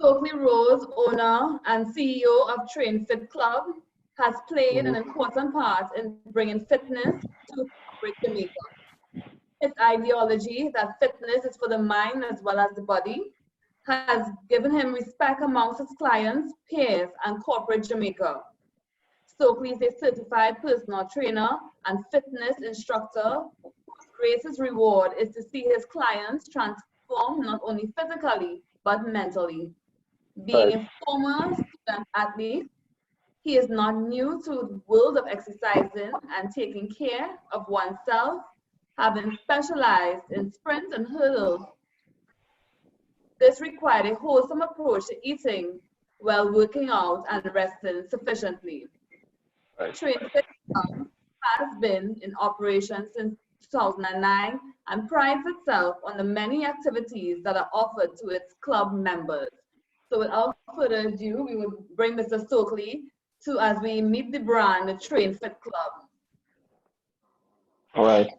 Stokely Rose, owner and CEO of Trainfit Club, has played an important part in bringing fitness to corporate Jamaica. His ideology that fitness is for the mind as well as the body has given him respect amongst his clients, peers, and corporate Jamaica. Stokely is a certified personal trainer and fitness instructor whose greatest reward is to see his clients transform not only physically but mentally. Being a former student athlete, he is not new to the world of exercising and taking care of oneself, having specialized in sprint and hurdles. This required a wholesome approach to eating while working out and resting sufficiently. Trainfit Club has been in operation since 2009 and prides itself on the many activities that are offered to its club members. So without further ado, we will bring Mr. Stokely to as we meet the brand, the Trainfit Club. All right.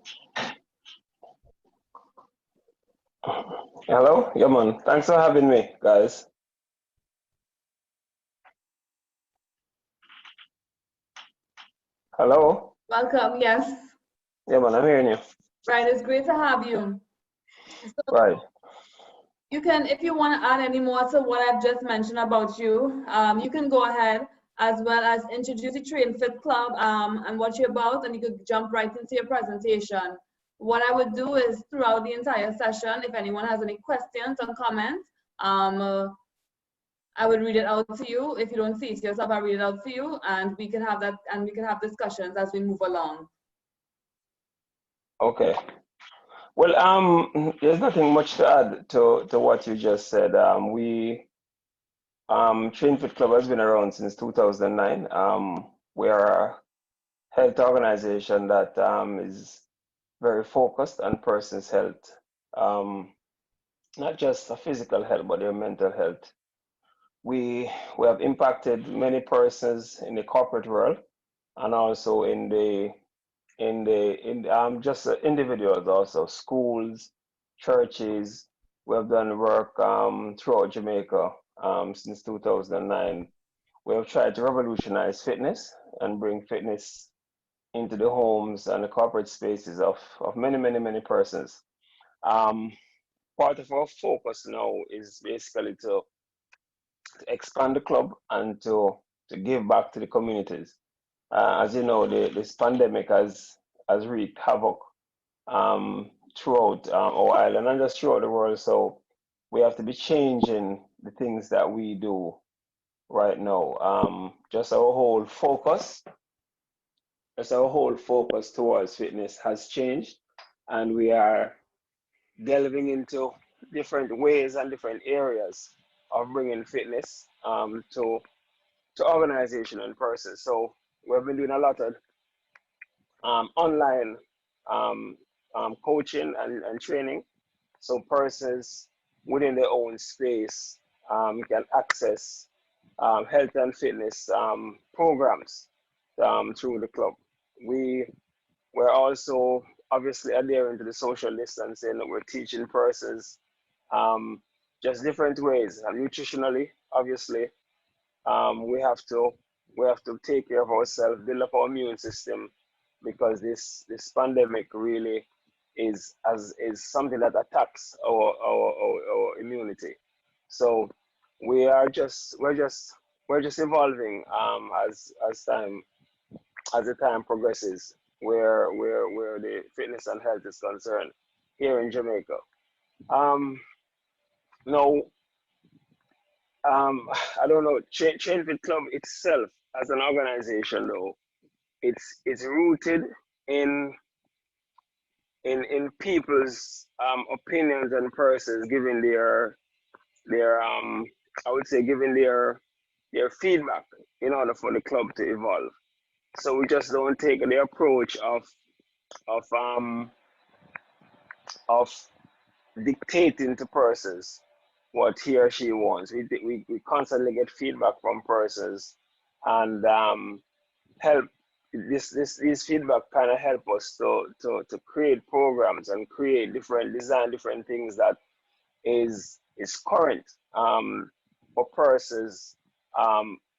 Hello, yeah man. Thanks for having me, guys. Hello. Welcome. Yes. Yeah man, I'm hearing you. Right. It's great to have you. So Right. you can, if you want to add any more to what I've just mentioned about you, you can go ahead as well as introduce the Trainfit Club and what you're about, and you could jump right into your presentation. What I would do is throughout the entire session, if anyone has any questions or comments, I would read it out to you. If you don't see it yourself, I'll read it out to you, and we can have that, and we can have discussions as we move along. Okay. Well, there's nothing much to add to what you just said. Trainfit Club has been around since 2009. We are a health organization that is very focused on person's health, not just a physical health, but their mental health. We have impacted many persons in the corporate world and also in just individuals, also schools, churches. We have done work throughout Jamaica since 2009. We have tried to revolutionize fitness and bring fitness into the homes and the corporate spaces of many persons. Part of our focus now is basically to expand the club and to give back to the communities. As you know, this pandemic has wreaked havoc throughout our island and just throughout the world. So we have to be changing the things that we do right now. Just our whole focus towards fitness has changed, and we are delving into different ways and different areas of bringing fitness to organization and persons. So we've been doing a lot of online coaching and training, so persons within their own space can access health and fitness programs through the club. We're also obviously adhering to the social distancing. We're teaching persons just different ways, nutritionally, obviously. We have to take care of ourselves, build up our immune system, because this pandemic really is something that attacks our immunity. So we're just evolving as the time progresses, where the fitness and health is concerned here in Jamaica. Now, I don't know, Trainfit Club itself as an organization, though, it's rooted in people's opinions and persons giving their I would say giving their feedback in order for the club to evolve. So we just don't take the approach of dictating to persons what he or she wants. We constantly get feedback from persons, and help these feedback kind of help us to create programs and design different things that is current or persons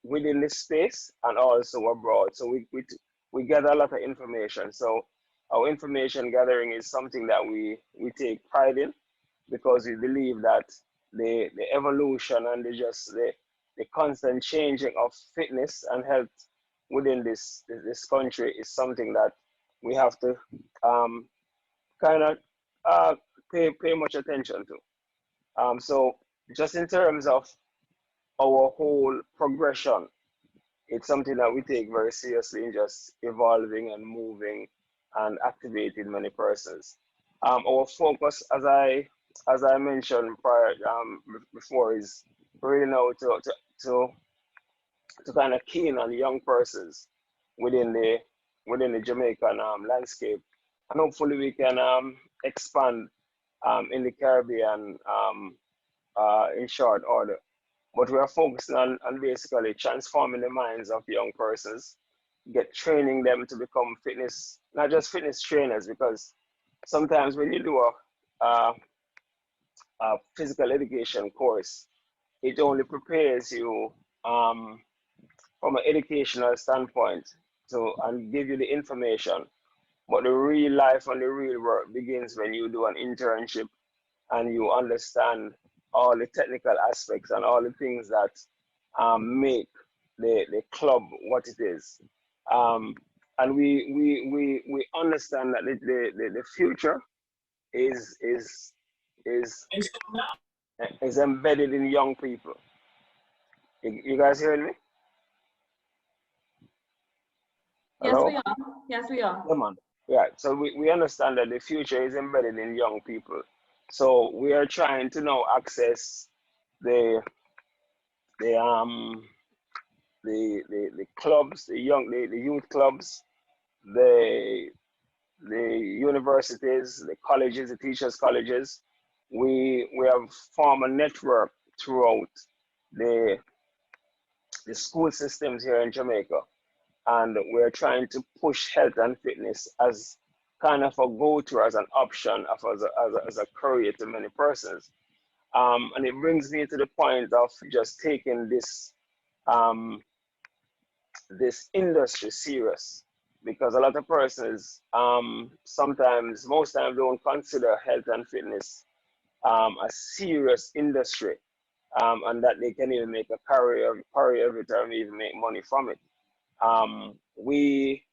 within this space and also abroad. So we gather a lot of information. So our information gathering is something that we take pride in, because we believe that the evolution and the constant changing of fitness and health within this country is something that we have to kind of pay much attention to. So just in terms of our whole progression, it's something that we take very seriously in just evolving and moving and activating many persons. Our focus, as I mentioned prior before, is really now to kind of keen on young persons within the Jamaican landscape, and hopefully we can expand in the Caribbean in short order. But we are focusing on basically transforming the minds of young persons, training them to become fitness, not just fitness trainers, because sometimes when you do a physical education course, it only prepares you from an educational standpoint and give you the information. But the real life and the real work begins when you do an internship and you understand all the technical aspects and all the things that make the club what it is. And we understand that the future is is embedded in young people. You guys hearing me? Hello? Yes, we are. Yes, we are. Come on. Yeah, so we understand that the future is embedded in young people. So we are trying to now access the the um the clubs, the youth clubs, the universities, the colleges, the teachers' colleges. We have formed a network throughout the school systems here in Jamaica, and we're trying to push health and fitness as kind of a go-to, as an option, as a career to many persons. And it brings me to the point of just taking um, this industry serious, because a lot of persons most times don't consider health and fitness a serious industry, and that they can even make a career of it or even make money from it. We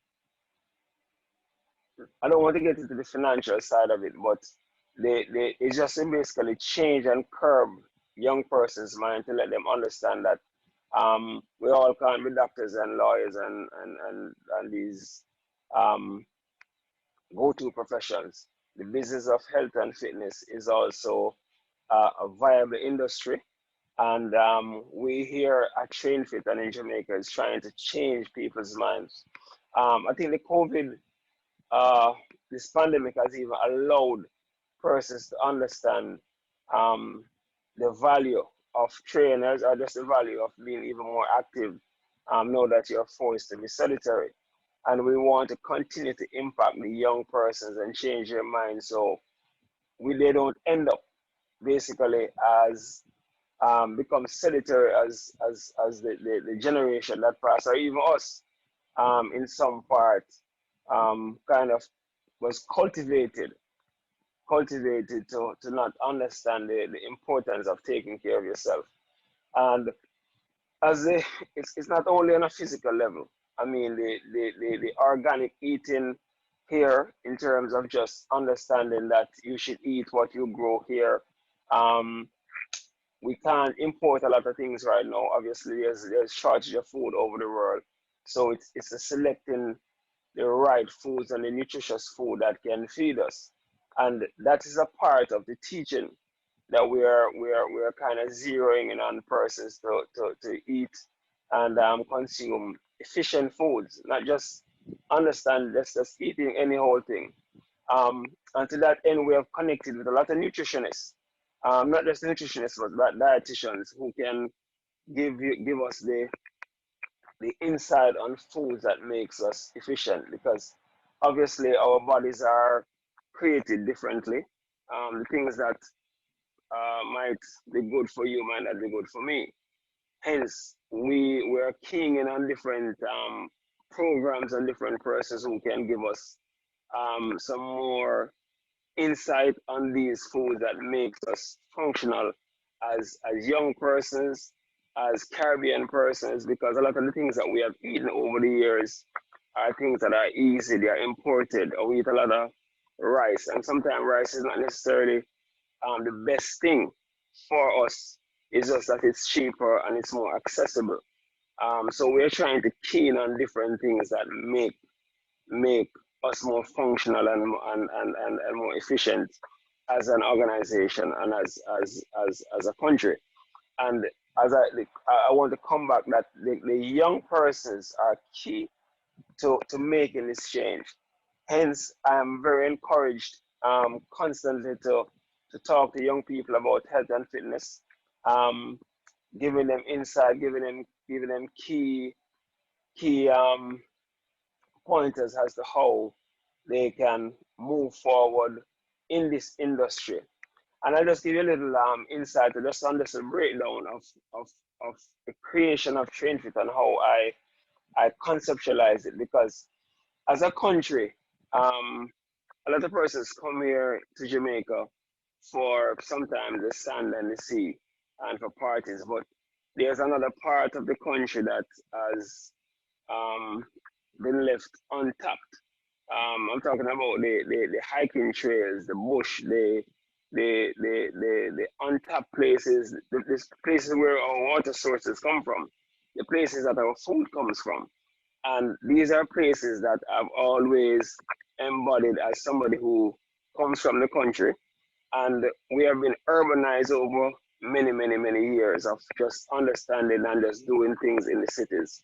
I don't want to get into the financial side of it, but it's just to basically change and curb young person's mind to let them understand that we all can't be doctors and lawyers and these go-to professions. The business of health and fitness is also a viable industry, and we here at Trainfit and in Jamaica is trying to change people's minds. I think the COVID, this pandemic has even allowed persons to understand um, the value of trainers, or just the value of being even more active, know that you're forced to be sedentary. And we want to continue to impact the young persons and change their minds, so they don't end up basically as become sedentary as the generation that passed, or even us in some part kind of was cultivated to not understand the importance of taking care of yourself. And it's not only on a physical level. I mean, the organic eating here, in terms of just understanding that you should eat what you grow here. Um, we can't import a lot of things right now. Obviously, there's shortage of food over the world, so it's a selecting the right foods and the nutritious food that can feed us, and that is a part of the teaching that we are kind of zeroing in on persons to eat and consume efficient foods, not just understand just eating any whole thing. And to that end, we have connected with a lot of nutritionists, not just nutritionists, but dietitians who can give us the insight on foods that makes us efficient, because obviously our bodies are created differently. The things that might be good for you might not be good for me. Hence, we're keying in on different programs and different persons who can give us some more insight on these foods that makes us functional as young persons, as Caribbean persons, because a lot of the things that we have eaten over the years are things that are easy, they are imported, or we eat a lot of rice, and sometimes rice is not necessarily the best thing for us. It's just that it's cheaper and it's more accessible. So we're trying to key in on different things that make us more functional and more efficient as an organization and as a country. And as I want to come back that the young persons are key to making this change. Hence, I'm very encouraged constantly to talk to young people about health and fitness, um, giving them insight, giving them key pointers as to how they can move forward in this industry. And I'll just give you a little insight to just understand breakdown of, of the creation of Trainfit and how I conceptualize it. Because as a country, a lot of persons come here to Jamaica for sometimes the sand and the sea and for parties, but there's another part of the country that has um, been left untapped. I'm talking about the hiking trails, the bush, the untapped places, the places where our water sources come from, the places that our food comes from. And these are places that I've always embodied as somebody who comes from the country. And we have been urbanized over many years of just understanding and just doing things in the cities.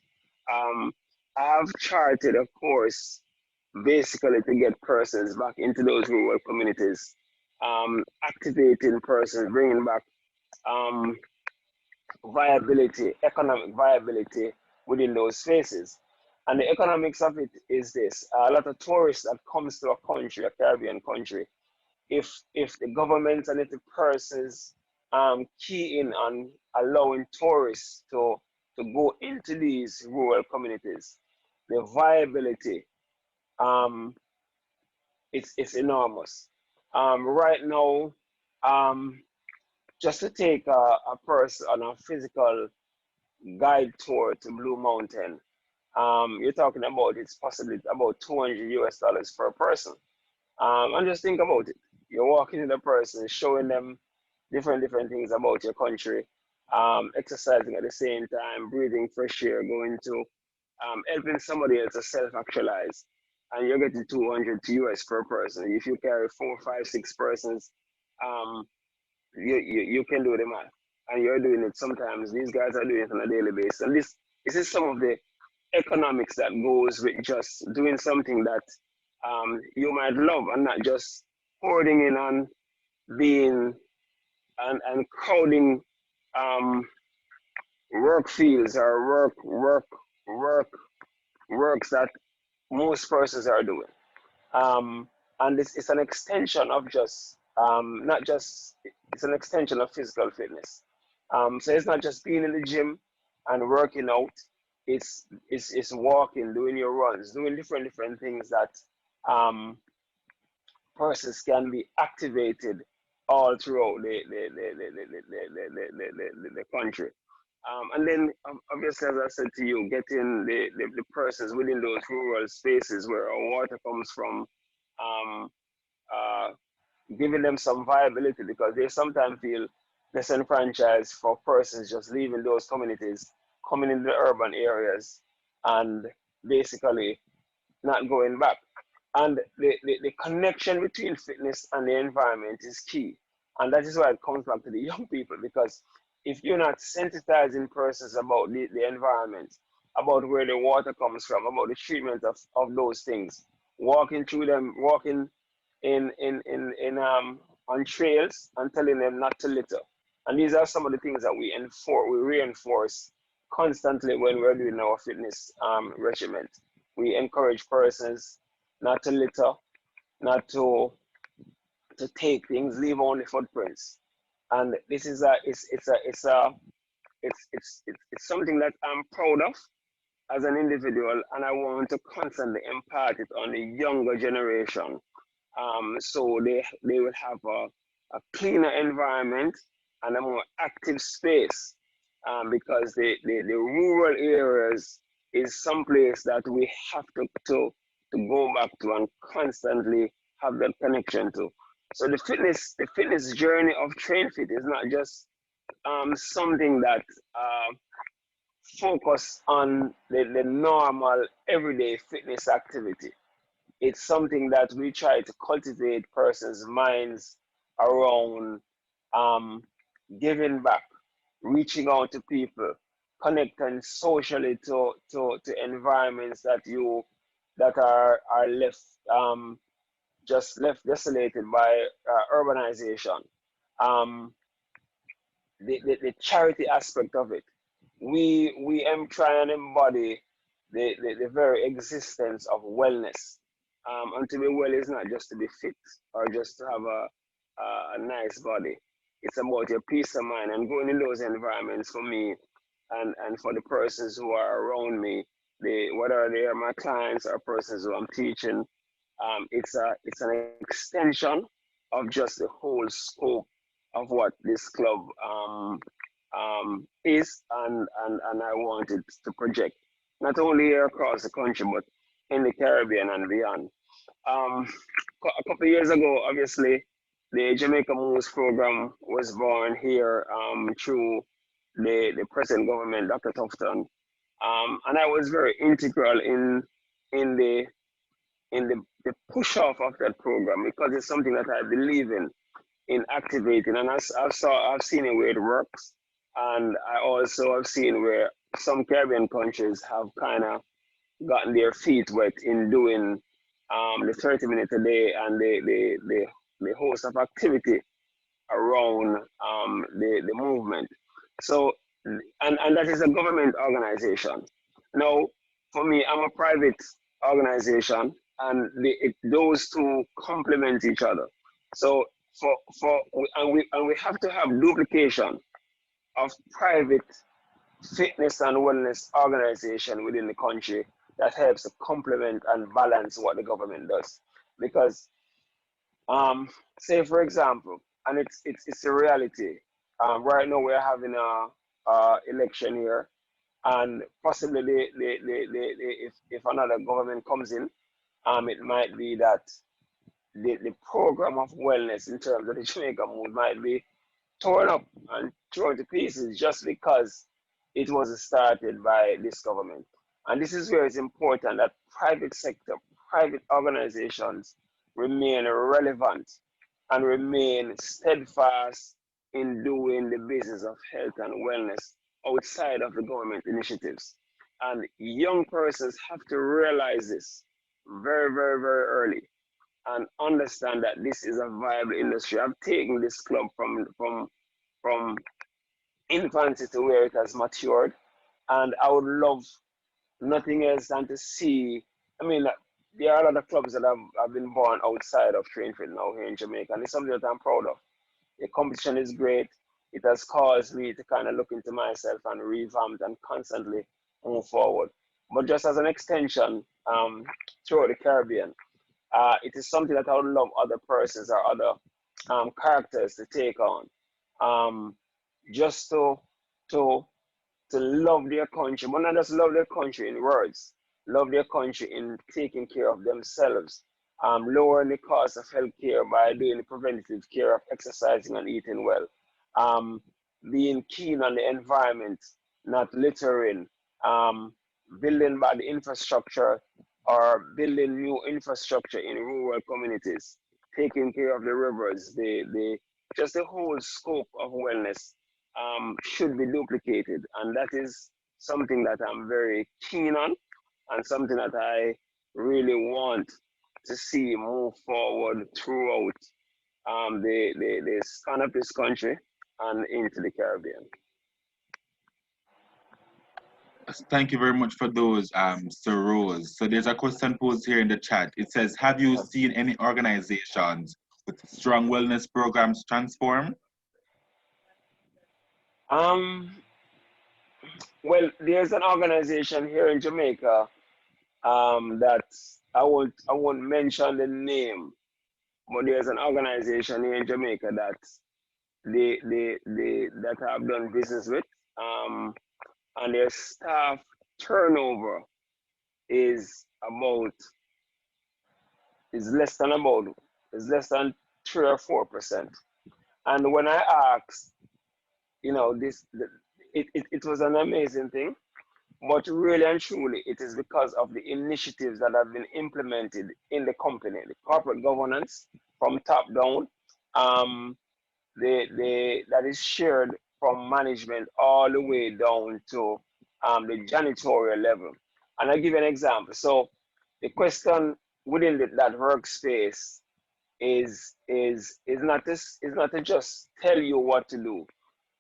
Um, I've charted a course basically to get persons back into those rural communities, activating persons, bringing back um, viability, economic viability within those spaces. And the economics of it is this: a lot of tourists that comes to a country, a Caribbean country, if the government and if the persons key in on allowing tourists to go into these rural communities, the viability um, it's enormous. Right now, um, just to take a person on a physical guide tour to Blue Mountain, you're talking about it's possibly about 200 US dollars per person. And just think about it. You're walking with a person, showing them different things about your country, exercising at the same time, breathing fresh air, going to helping somebody else to self-actualize. And you're getting 200 US per person. If you carry 4, 5, 6 persons, um, you can do the math. And you're doing it sometimes. These guys are doing it on a daily basis. And this is some of the economics that goes with just doing something that you might love and not just hoarding in on being and crowding um, work fields or work works that most persons are doing. Um, and it's an extension of just not just it's an extension of physical fitness. So it's not just being in the gym and working out. It's walking, doing your runs, doing different things that um, persons can be activated all throughout the country. And then, obviously, as I said to you, getting the persons within those rural spaces where our water comes from, um, uh, giving them some viability because they sometimes feel disenfranchised for persons just leaving those communities, coming into the urban areas, and basically not going back. And the connection between fitness and the environment is key. And that is why it comes back to the young people because if you're not sensitizing persons about the environment, about where the water comes from, about the treatment of those things, walking through them, walking in on trails and telling them not to litter. And these are some of the things that we reinforce constantly when we're doing our fitness regimen. We encourage persons not to litter, not to take things, leave only footprints. And this is a it's something that I'm proud of as an individual, and I want to constantly impart it on the younger generation. So they will have a cleaner environment and a more active space, because the rural areas is some place that we have to go back to and constantly have that connection to. So the fitness journey of Trainfit is not just something that focus on the normal everyday fitness activity. It's something that we try to cultivate persons' minds around um, giving back, reaching out to people, connecting socially to environments that are left just left desolated by urbanization. Um, the charity aspect of it. We try and embody the very existence of wellness. And to be well is not just to be fit or just to have a nice body. It's about your peace of mind and going in those environments for me and for the persons who are around me, whether they are my clients or persons who I'm teaching. It's an extension of just the whole scope of what this club is, and I wanted to project not only here across the country but in the Caribbean and beyond. Um, a couple of years ago, obviously, the Jamaica Moves program was born here through the present government, Dr. Tufton, and I was very integral in the the push off of that program because it's something that I believe in activating, and I've seen it where it works, and I also have seen where some Caribbean countries have kind of gotten their feet wet in doing the 30 minutes a day and the host of activity around the movement. So, and that is a government organization. Now, for me, I'm a private organization, and those two complement each other. So, and we have to have duplication of private fitness and wellness organization within the country that helps to complement and balance what the government does. Because, say for example, and it's a reality. Right now we're having a election here, and possibly if another government comes in, it might be that the program of wellness in terms of the Jamaica Move might be torn up and thrown to pieces just because it was started by this government. And this is where it's important that private sector, private organizations remain relevant and remain steadfast in doing the business of health and wellness outside of the government initiatives. And young persons have to realize this very, very, very early and understand that this is a viable industry. I've taken this club from infancy to where it has matured, and I would love nothing else than to see. I mean, there are a lot of clubs that have been born outside of Trainfit now here in Jamaica, and it's something that I'm proud of. The competition is great. It has caused me to kind of look into myself and revamp and constantly move forward. But just as an extension throughout the Caribbean, it is something that I would love other persons or other characters to take on, just to to love their country, but not just love their country in words, love their country in taking care of themselves, lowering the cost of healthcare by doing the preventative care of exercising and eating well, um, being keen on the environment, not littering, um, building back the infrastructure or building new infrastructure in rural communities, taking care of the rivers, the just the whole scope of wellness should be duplicated. And that is something that I'm very keen on and something that I really want to see move forward throughout the span of this country and into the Caribbean. Thank you very much for those, Sir Rose. So there's a question posed here in the chat. It says, have you seen any organizations with strong wellness programs transform? Um, Well, there's an organization here in Jamaica that I won't mention the name, but there's an organization here in Jamaica that that I've done business with, um, and their staff turnover is about is less than about is less than 3 or 4%. And when I asked, it was an amazing thing. But really and truly, it is because of the initiatives that have been implemented in the company, the corporate governance from top down, um, that is shared from management all the way down to the janitorial level. And I'll give you an example. So the question within that workspace is not to just tell you what to do,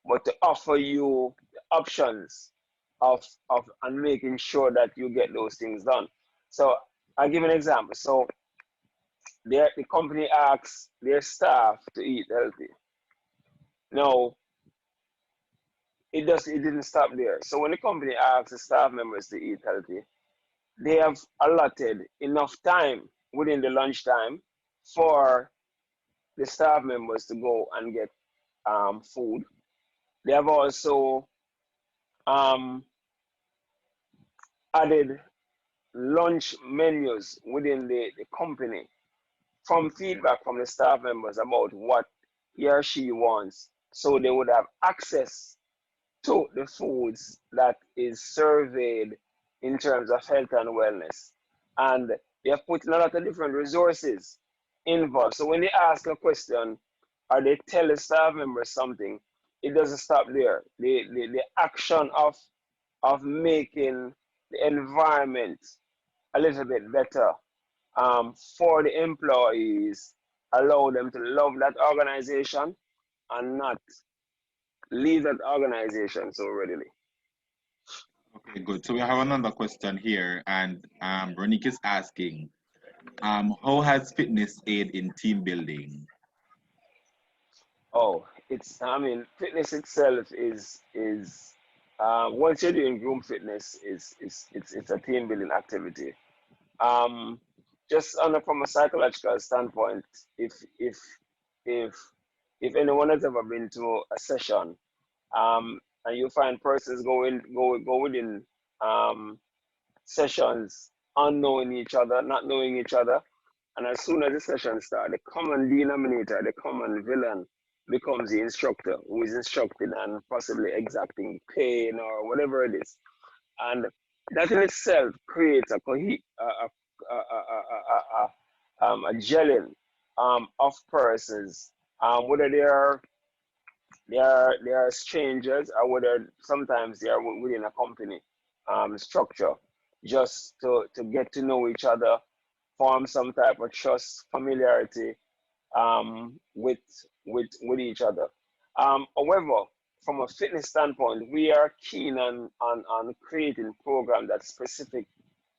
but to offer you the options of and making sure that you get those things done. So I'll give an example. So the company asks their staff to eat healthy. Now it didn't stop there. So when the company asks the staff members to eat healthy, they have allotted enough time within the lunchtime for the staff members to go and get food. They have also um, added lunch menus within the company from feedback from the staff members about what he or she wants. So they would have access to the foods that is surveyed in terms of health and wellness. And they have put in a lot of different resources involved. So when they ask a question or they tell the staff members something, it doesn't stop there. The action of making the environment a little bit better for the employees, allow them to love that organization and not leave that organization so readily. Okay, good. So we have another question here, and Ronique is asking, how has fitness aid in team building? Oh, I mean, fitness itself is once you're doing group fitness, it's a team building activity. Um, just from a psychological standpoint, if if if if anyone has ever been to a session, and you find persons go within um, sessions unknowing each other, not knowing each other, and as soon as the session starts, the common denominator, the common villain, becomes the instructor who is instructing and possibly exacting pain or whatever it is, and that in itself creates a gelling of persons, whether they are strangers or whether sometimes they are within a company structure, just to get to know each other, form some type of trust, familiarity with with each other. However, from a fitness standpoint, we are keen on creating programs that's specific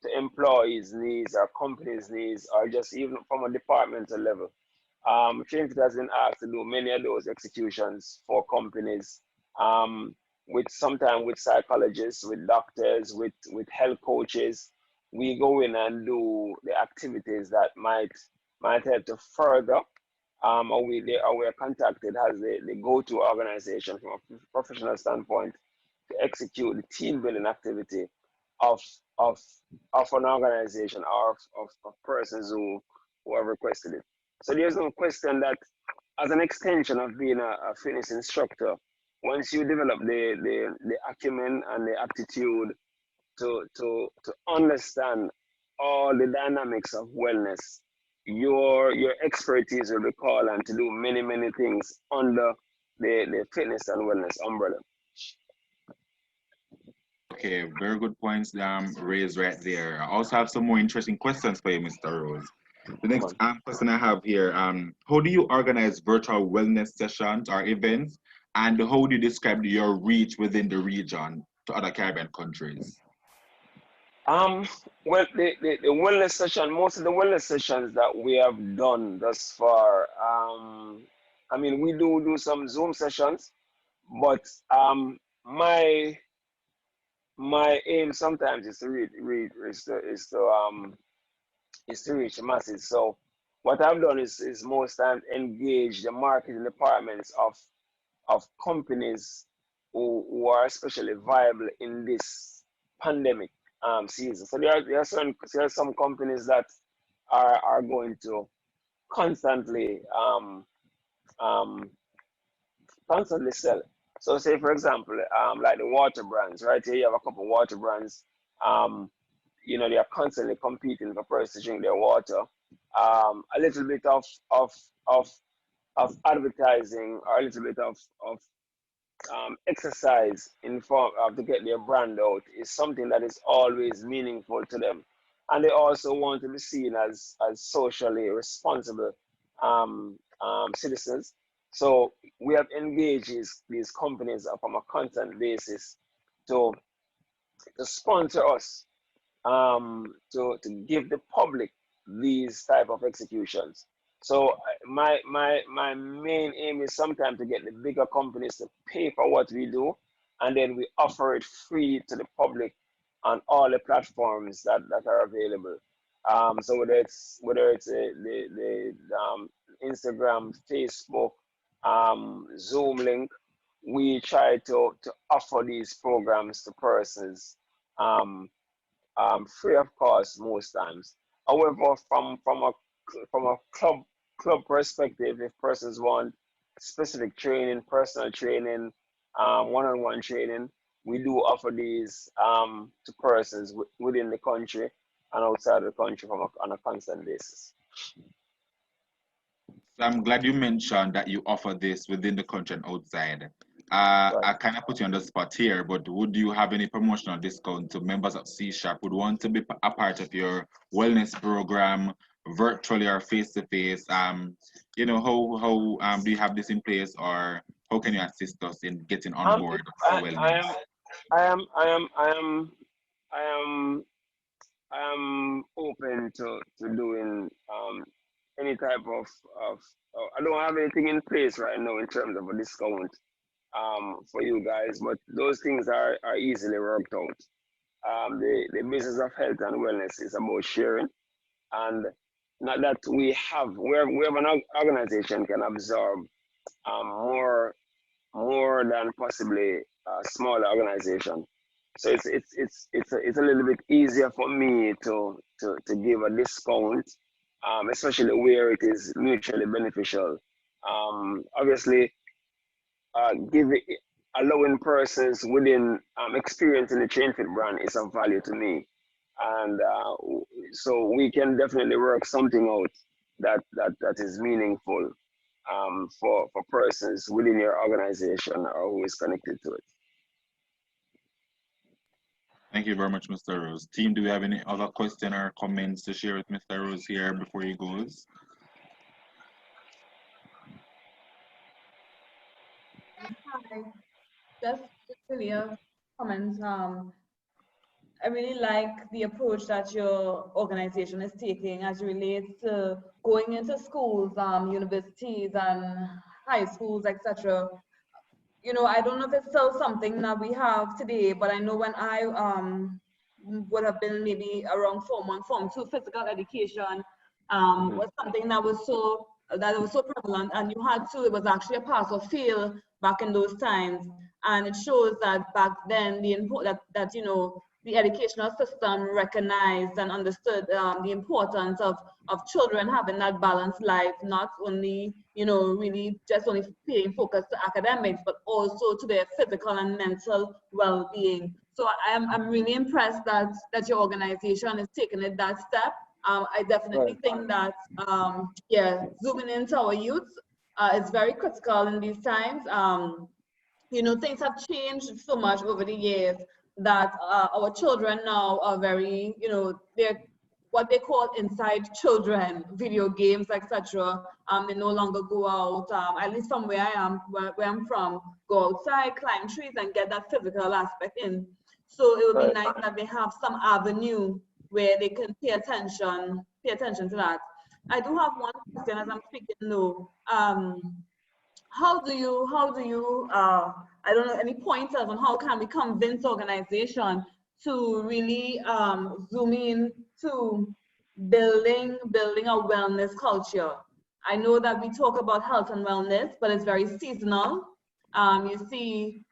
to employees' needs or companies' needs, or just even from a departmental level. Trainfit has been asked to do many of those executions for companies, with sometimes with psychologists, with doctors, with health coaches. We go in and do the activities that might help to further, or we're contacted as the go-to organization from a professional standpoint to execute the team building activity of of of an organization or of persons who have requested it. So there's no question that as an extension of being a fitness instructor, once you develop the acumen and the aptitude to understand all the dynamics of wellness, your expertise will be called on to do many things under the fitness and wellness umbrella. Okay, very good points raised right there. I also have some more interesting questions for you, Mr. Rose. The Come next on. question I have here, how do you organize virtual wellness sessions or events, and how do you describe your reach within the region to other Caribbean countries? Um, well, the wellness session, most of the wellness sessions that we have done thus far, I mean, we do some Zoom sessions, but my my aim sometimes is to reach the masses. So what I've done is most times engage the marketing departments of companies who are especially viable in this pandemic season. So there are some companies that are going to constantly um, constantly sell. So say for example, like the water brands, right? Here you have a couple of water brands. Um, they are constantly competing for person to drink their water. A little bit of of advertising or a little bit of exercise in form of to get their brand out is something that is always meaningful to them, and they also want to be seen as socially responsible citizens. So we have engaged these companies on a constant basis to sponsor us, to give the public these type of executions. So my main aim is sometimes to get the bigger companies to pay for what we do, and then we offer it free to the public on all the platforms that are available. So whether it's the Instagram, Facebook, Zoom link, we try to offer these programs to persons um, free of cost most times. However, from a club perspective, if persons want specific training, personal training, one-on-one training, we do offer these to persons within the country and outside the country on a constant basis. So I'm glad you mentioned that you offer this within the country and outside. Right. I kind of put you on the spot here, but would you have any promotional discount to members of C Sharp would want to be a part of your wellness program, virtually or face to face? How do you have this in place, or how can you assist us in getting on Um, board for I, I wellness? am I am I am I am I am I'm open to doing any type of I don't have anything in place right now in terms of a discount for you guys, but those things are easily worked out. The business of health and wellness is about sharing, and not that we have an organization can absorb more than possibly a smaller organization. So it's a little bit easier for me to give a discount, especially where it is mutually beneficial. Obviously, give it, allowing persons within experience in the Trainfit brand is of value to me, and so we can definitely work something out that is meaningful for persons within your organization or who is connected to it. Thank you very much, Mr. Rose. Team, do we have any other question or comments to share with Mr. Rose here before he goes? Hi, just really a comment. I really like the approach that your organization is taking as it relates to going into schools, universities, and high schools, etc. I don't know if it's still something that we have today, but I know when I would have been maybe around Form 1, Form 2, physical education was something that was so prevalent, and you had to. It was actually a pass or fail back in those times, and it shows that back then the educational system recognized and understood the importance of children having that balanced life, not only really just only paying focus to academics, but also to their physical and mental well-being. So I'm really impressed that your organization is taking it that step. I definitely think that zooming into our youth is very critical in these times. Things have changed so much over the years that our children now are very, they're what they call inside children, video games, etc. They no longer go out, at least from where I am, where I'm from, go outside, climb trees, and get that physical aspect in. So it would be nice that they have some avenue where they can pay attention to that. I do have one question as I'm speaking though. How do you I don't know, any pointers on how can we convince organization to really zoom in to building a wellness culture. I know that we talk about health and wellness, but it's very seasonal. You see,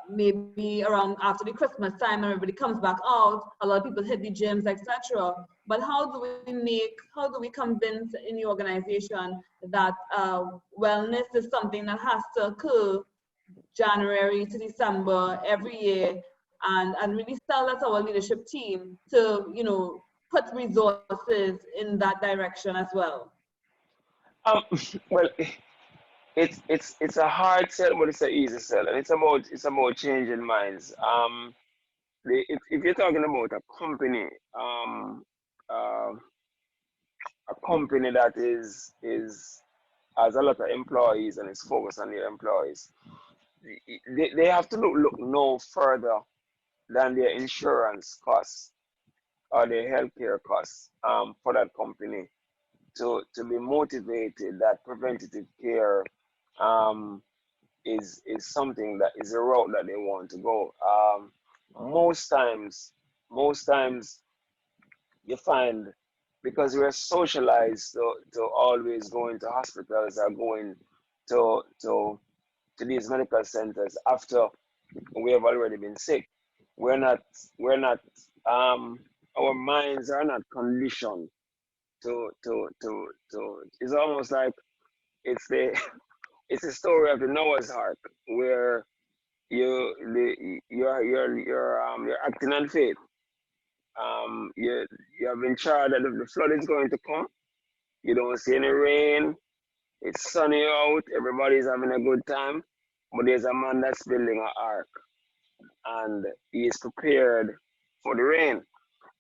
maybe around after the Christmas time, everybody comes back out. A lot of people hit the gyms, etc. But how do we convince in the organization that wellness is something that has to occur January to December every year, and really sell that to our leadership team to, you know, put resources in that direction as well? Um, well, it's a hard sell, but it's an easy sell, and it's about changing minds. If you're talking about um, uh, a company that is has a lot of employees and is focused on their employees, they have to look no further than their insurance costs or their healthcare costs for that company to be motivated that preventative care um, is something that is a route that they want to go. Most times, most times you find, because we're socialized to always going to hospitals or going to these medical centers after we have already been sick. We're not our minds are not conditioned to it's almost like it's the it's the story of the Noah's Ark, where you're acting on faith. You have been charged that if the flood is going to come, you don't see any rain, it's sunny out, everybody's having a good time, but there's a man that's building an ark, and he is prepared for the rain.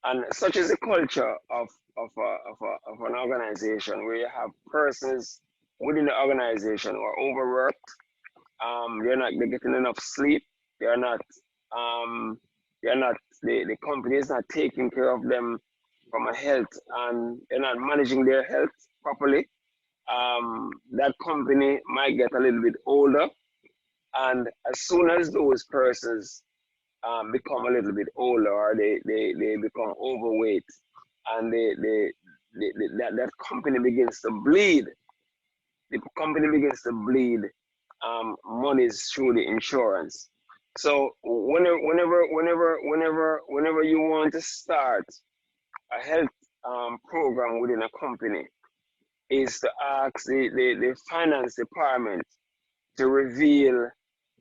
And such is the culture of an organization, where you have persons within the organization who are overworked. They're getting enough sleep. They're not um, they're not the company is not taking care of them from a health, and they're not managing their health properly. That company might get a little bit older, and as soon as those persons become a little bit older, or they become overweight, and that company begins to bleed. The company begins to bleed monies through the insurance. So whenever you want to start a health program within a company, is to ask the finance department to reveal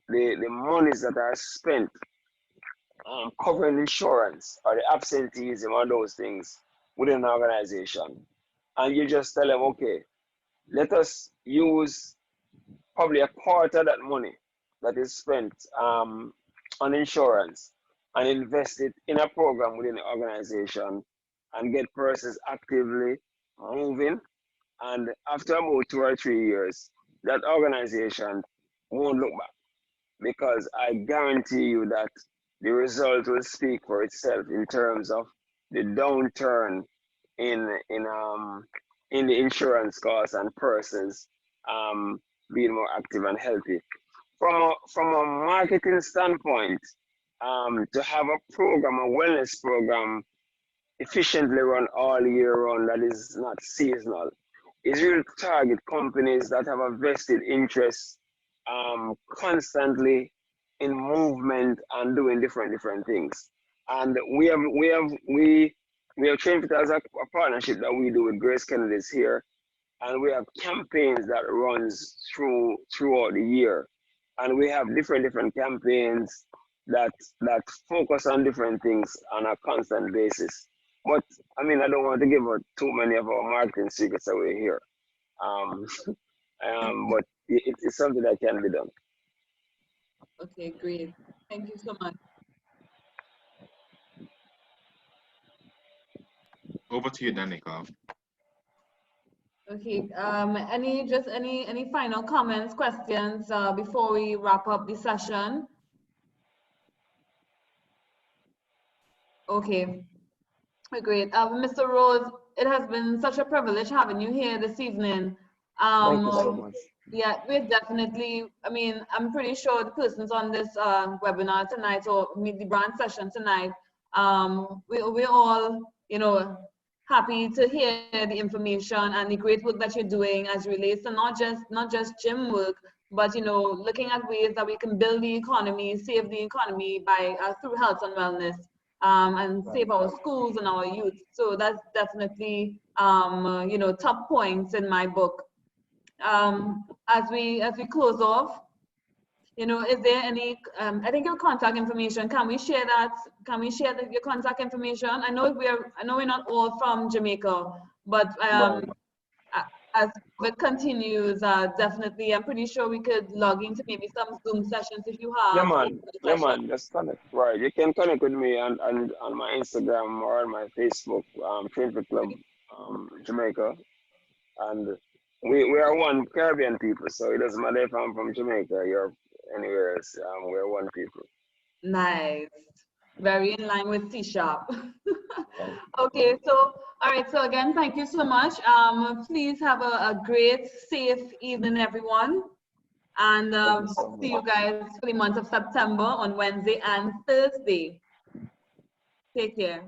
the monies that are spent covering insurance or the absenteeism or those things within an organization. And you just tell them, okay, let us use probably a quarter of that money that is spent on insurance and invest it in a program within the organization and get persons actively moving. And after about 2 or 3 years, that organization won't look back, because I guarantee you that the result will speak for itself in terms of the downturn in in um in the insurance costs and persons being more active and healthy. From a marketing standpoint, to have a program, a wellness program, efficiently run all year round that is not seasonal, is really to target companies that have a vested interest constantly in movement and doing different things. And we have Trainfit as a partnership that we do with Grace Kennedy's here, and we have campaigns that runs throughout the year, and we have different campaigns that focus on different things on a constant basis. But I mean, I don't want to give out too many of our marketing secrets away here. Um, but it's something that can be done. Okay, great. Thank you so much. Over to you, Danica. Okay, any final comments, questions before we wrap up the session? Okay, great. Mr. Rose, it has been such a privilege having you here this evening. Thank you so much. Yeah, we're definitely, I mean, I'm pretty sure the persons on this webinar tonight or meet the brand session tonight, we're all, you know, happy to hear the information and the great work that you're doing as relates to not just gym work, but, you know, looking at ways that we can build the economy, save the economy by through health and wellness, and save our schools and our youth. So that's definitely, you know, top points in my book. As we close off, you know, is there any? I think your contact information. Can we share that? Can we share your contact information? I know we're not all from Jamaica, but Right. as it continues, definitely, I'm pretty sure we could log into maybe some Zoom sessions if you Yeah, have. man. Yeah, man. Just connect. Right. You can connect with me on my Instagram or on my Facebook, Trainfit Club, Jamaica. And we are one Caribbean people, so it doesn't matter if I'm from Jamaica, you're anywhere else. We're one people. Nice. Very in line with C-sharp. Right. Okay, so all right, so again, thank you so much. Please have a great, safe evening, everyone. And Thank you so see much. you guys for the month of September on Wednesday and Thursday. Take care.